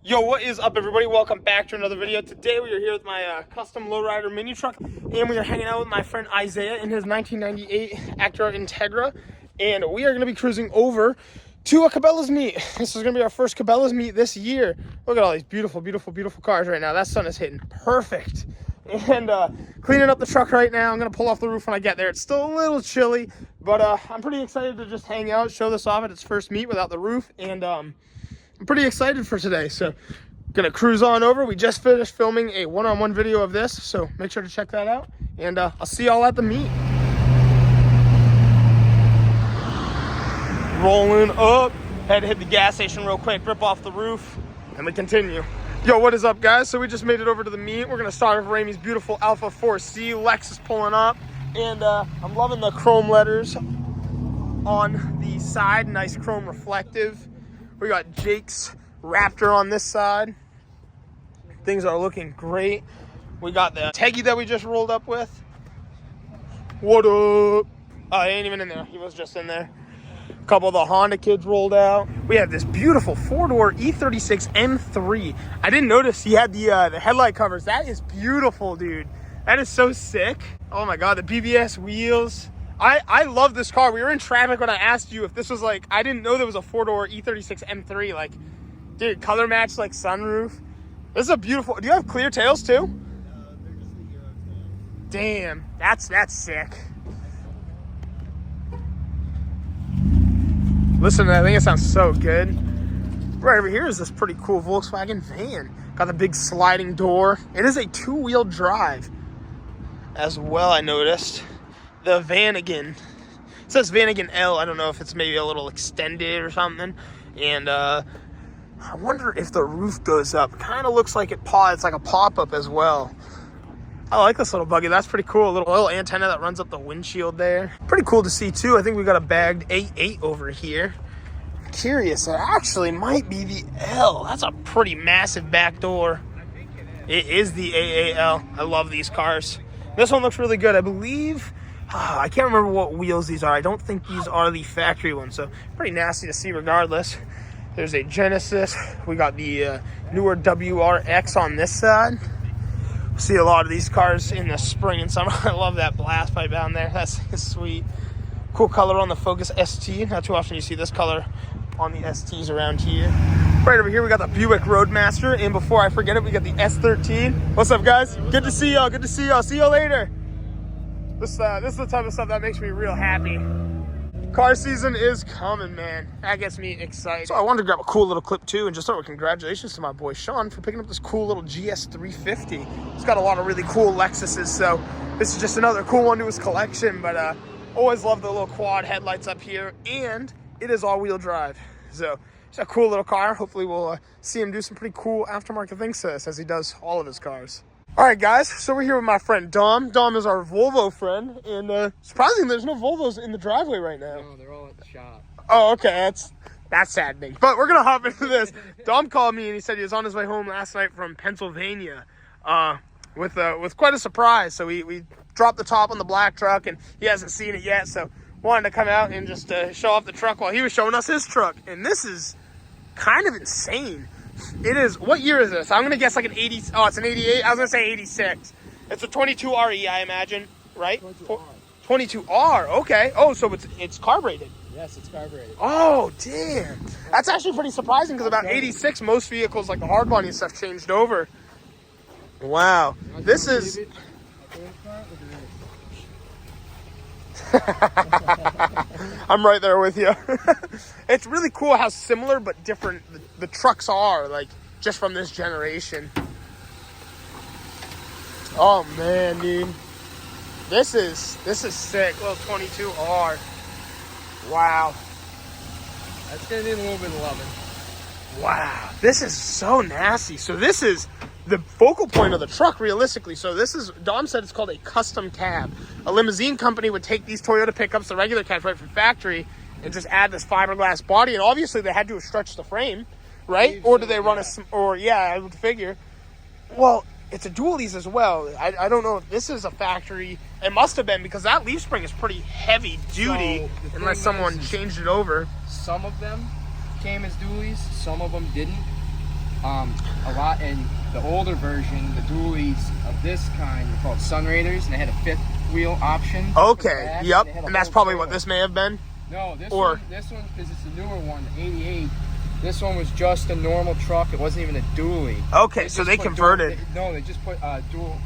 Yo, what is up, everybody? Welcome back to another video. Today we are here with my custom lowrider mini truck, and we are hanging out with my friend Isaiah in his 1998 Acura Integra, and we are going to be cruising over to a Cabela's meet. This is going to be our first Cabela's meet this year. Look at all these beautiful, beautiful, beautiful cars right now. That sun is hitting perfect. And cleaning up the truck right now. I'm going to pull off the roof when I get there. It's still a little chilly, but I'm pretty excited to just hang out, show this off at its first meet without the roof, and I'm pretty excited for today. So gonna cruise on over. We just finished filming a one-on-one video of this, so make sure to check that out, and I'll see y'all at the meet. Rolling up. Had to hit the gas station real quick, rip off the roof, and we continue. Yo, what is up, guys? So we just made it over to the meet. We're gonna start with Ramey's beautiful Alpha 4C. Lexus pulling up, and I'm loving the chrome letters on the side. Nice chrome reflective. We got Jake's Raptor on this side. Things are looking great. We got the Teggy that we just rolled up with. What up? Oh, he ain't even in there. He was just in there. A couple of the Honda kids rolled out. We have this beautiful four-door E36 M3. I didn't notice he had the headlight covers. That is beautiful, dude. That is so sick. Oh my God, the BBS wheels. I love this car. We were in traffic when I asked you if this was like, I didn't know there was a four-door E36 M3. Like, dude, color match, like sunroof. This is a beautiful, do you have clear tails too? They're just the Damn, that's sick. Listen to that, I think it sounds so good. Right over here is this pretty cool Volkswagen van. Got the big sliding door. It is a two-wheel drive as well, I noticed. The Vanagon, it says Vanagon L. I don't know if it's maybe a little extended or something. And I wonder if the roof goes up. Kind of looks like it's like a pop-up as well. I like this little buggy. That's pretty cool. A little oil antenna that runs up the windshield there. Pretty cool to see too. I think we got a bagged 8.8 over here. I'm curious, it actually might be the L. That's a pretty massive back door. I think It is the AAL. I love these cars. This one looks really good. I believe, I can't remember what wheels these are. I don't think these are the factory ones, so pretty nasty to see regardless. There's a Genesis. We got the newer WRX on this side. See a lot of these cars in the spring and summer. I love that blast pipe down there. That's sweet. Cool color on the Focus ST. Not too often you see this color on the STs around here. Right over here, we got the Buick Roadmaster. And before I forget it, we got the S13. What's up, guys? Good to see y'all. Good to see y'all. See y'all later. This is the type of stuff that makes me real happy. Car season is coming, man. That gets me excited. So I wanted to grab a cool little clip too and just start with congratulations to my boy Sean for picking up this cool little GS350. He's got a lot of really cool Lexuses, so this is just another cool one to his collection. But always love the little quad headlights up here, and it is all-wheel drive. So it's a cool little car. Hopefully we'll see him do some pretty cool aftermarket things to us as he does all of his cars. All right, guys, so we're here with my friend Dahm. Dahm is our Volvo friend, and surprisingly, there's no Volvos in the driveway right now. No, they're all at the shop. Oh, okay, that's saddening. But we're gonna hop into this. Dahm called me and he said he was on his way home last night from Pennsylvania, with quite a surprise. So we dropped the top on the black truck, and he hasn't seen it yet. So wanted to come out and just show off the truck while he was showing us his truck. And this is kind of insane. It is, what year is this? I'm gonna guess like an 80, oh, it's an 88. I was gonna say 86. It's a 22 RE, I imagine, right? 22R. 22R, okay. Oh, so it's carbureted. Yes, it's carbureted. Oh, damn. That's actually pretty surprising because about 86, most vehicles like the hard body and stuff changed over. Wow. This is... I'm right there with you. It's really cool how similar but different the trucks are, like, just from this generation. Oh, man, dude. This is sick. Little 22R. Wow. That's gonna need a little bit of loving. Wow. This is so nasty. So this is the focal point of the truck, realistically. So this is, Dahm said it's called a custom cab. A limousine company would take these Toyota pickups, the regular cabs right from factory, and just add this fiberglass body. And obviously they had to have stretched the frame, right? Or do they run I would figure. Well, it's a dualies as well. I don't know if this is a factory. It must have been, because that leaf spring is pretty heavy duty, so unless someone changed it over. Some of them came as dualies, some of them didn't. a lot in the older version, the dualies of this kind were called Sun Raiders, and they had a fifth wheel option. Okay, yep, and that's probably what this may have been? No, this one, because it's a newer one, the 88, this one was just a normal truck. It wasn't even a dually. Okay, so they converted. They just put dual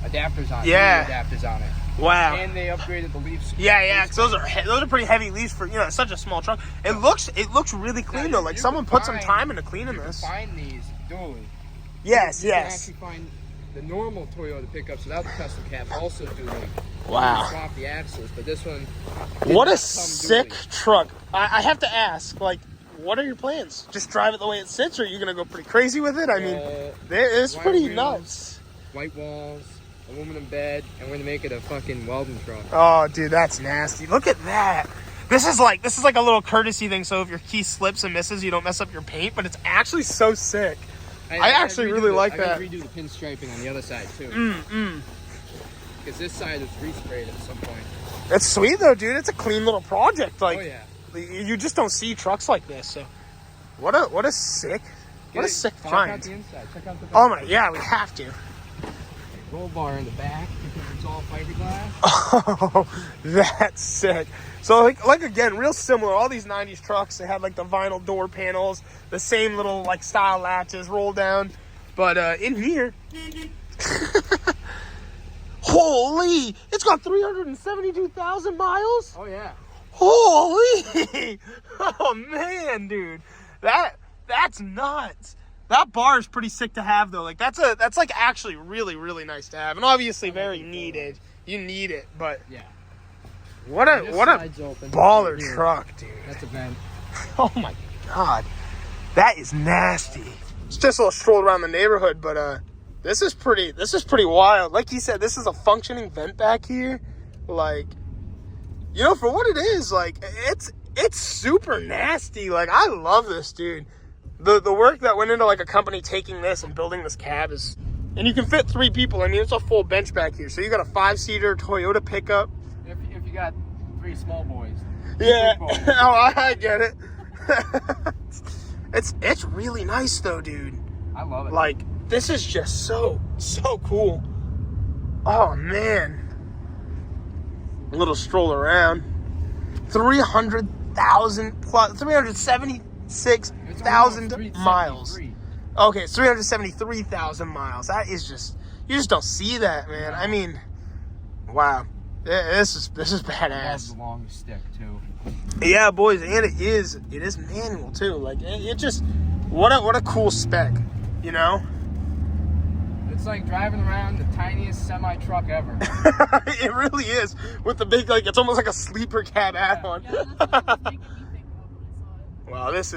adapters on it. Yeah. Adapters on it. Wow. And they upgraded the leaf. Yeah, because those are pretty heavy leaves for, it's such a small truck. It looks really clean though. Like someone put some time into cleaning this. You can find these dually. Yes, you can actually find the normal Toyota pickups without the custom cab also dually. Wow. You can swap the axles, but this one. What a sick truck! I have to ask, like, what are your plans? Just drive it the way it sits, or are you gonna go pretty crazy with it? I mean, it's pretty nuts. White walls, aluminum bed, and we're gonna make it a fucking welding truck. Oh, dude, that's nasty. Look at that. This is like a little courtesy thing. So if your key slips and misses, you don't mess up your paint. But it's actually so sick. I actually really like that. I gotta redo the pinstriping on the other side too. Because this side was resprayed at some point. That's sweet though, dude. It's a clean little project. Like, oh yeah. You just don't see trucks like this. So, what a sick find. Check out the inside. Check out the back. Oh my, yeah, we have to. Roll bar in the back because it's all fiberglass. Oh, that's sick. So like again, real similar. All these 90s trucks, they had like the vinyl door panels, the same little like style latches roll down. But in here, holy, it's got 372,000 miles. Oh yeah. Holy! Oh man, dude, that's nuts. That bar is pretty sick to have though. Like that's like actually really nice to have, and obviously very needed. You need it, but yeah. What a baller truck, dude. That's a vent. Oh my god, that is nasty. It's just a little stroll around the neighborhood, but this is pretty wild. Like you said, this is a functioning vent back here. Like, for what it is, like it's super nasty. Like, I love this, dude. The work that went into like a company taking this and building this cab is, and you can fit 3 people. I mean, it's a full bench back here. So you got a 5-seater Toyota pickup. If you got 3 small boys. Yeah. Oh, I get it. It's really nice though, dude. I love it. Like, this is just so cool. Oh man. A little stroll around. 376,000 miles. Okay, it's 373,000 miles. That is just, you just don't see that, man. I mean, wow. This is badass. The long stick too. Yeah, boys, and it is manual too. Like, it just, what a cool spec, It's like driving around the tiniest semi truck ever. It really is, with the big, like, it's almost like a sleeper cab add-on. Yeah, that's what I was making me think of when I saw it. Wow, this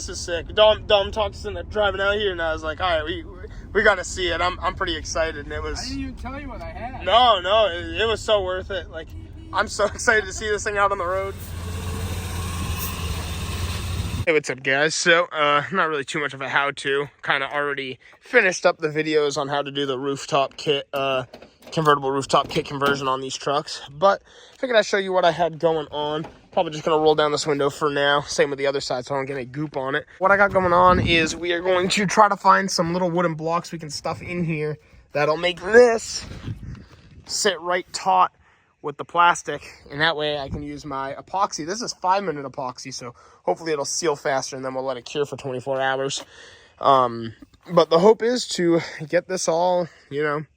is sick. Dom talked us into driving out here, and I was like, all right, we got to see it. I'm pretty excited, and it was. I didn't even tell you what I had. No, it was so worth it. Like, I'm so excited to see this thing out on the road. Hey, what's up, guys? So, not really too much of a how-to. Kind of already finished up the videos on how to do the rooftop kit, convertible rooftop kit conversion on these trucks. But figured I'd show you what I had going on. Probably just going to roll down this window for now. Same with the other side, so I don't get any goop on it. What I got going on is we are going to try to find some little wooden blocks we can stuff in here that'll make this sit right taut with the plastic, and that way I can use my epoxy. This is 5-minute epoxy, so hopefully it'll seal faster, and then we'll let it cure for 24 hours. But the hope is to get this all,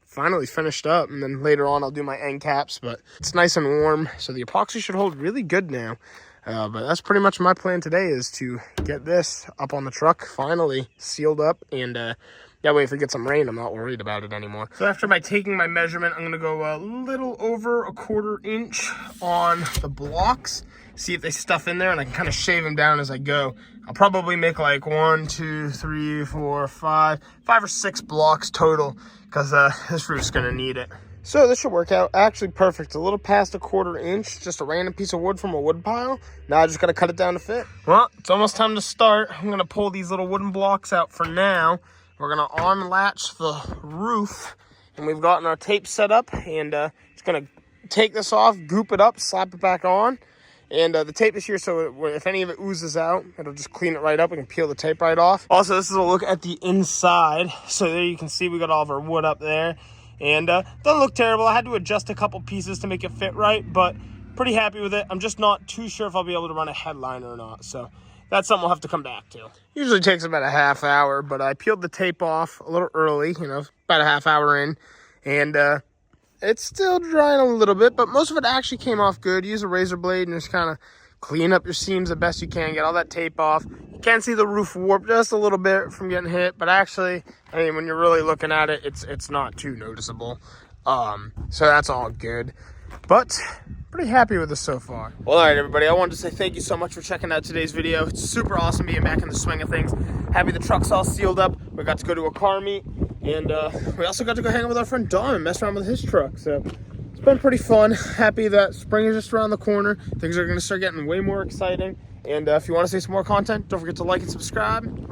finally finished up, and then later on I'll do my end caps, but it's nice and warm, so the epoxy should hold really good now. But that's pretty much my plan today, is to get this up on the truck, finally sealed up, and that way if it gets some rain, I'm not worried about it anymore. So after taking my measurement, I'm going to go a little over 1/4 inch on the blocks, see if they stuff in there, and I can kind of shave them down as I go. I'll probably make like 1, 2, 3, 4, 5 or 6 blocks total, because this roof's going to need it. So this should work out actually perfect. A little past 1/4 inch, just a random piece of wood from a wood pile. Now I just got to cut it down to fit. Well, it's almost time to start. I'm going to pull these little wooden blocks out for now. We're going to arm latch the roof, and we've gotten our tape set up, and it's going to take this off, goop it up, slap it back on, And the tape is here, so if any of it oozes out, it'll just clean it right up. We can peel the tape right off. Also, this is a look at the inside. So there you can see we got all of our wood up there. And doesn't look terrible. I had to adjust a couple pieces to make it fit right, but pretty happy with it. I'm just not too sure if I'll be able to run a headliner or not. So that's something we'll have to come back to. Usually takes about a half hour, but I peeled the tape off a little early, you know, about a half hour in. And it's still drying a little bit, but most of it actually came off good. Use a razor blade and just kind of clean up your seams the best you can. Get all that tape off. You can see the roof warp just a little bit from getting hit, but actually, I mean, when you're really looking at it, it's not too noticeable. So that's all good. But pretty happy with this so far. Well, all right, everybody. I wanted to say thank you so much for checking out today's video. It's super awesome being back in the swing of things. Happy the truck's all sealed up. We got to go to a car meet. And we also got to go hang out with our friend Dahm and mess around with his truck. So it's been pretty fun. Happy that spring is just around the corner. Things are going to start getting way more exciting. And if you want to see some more content, don't forget to like and subscribe.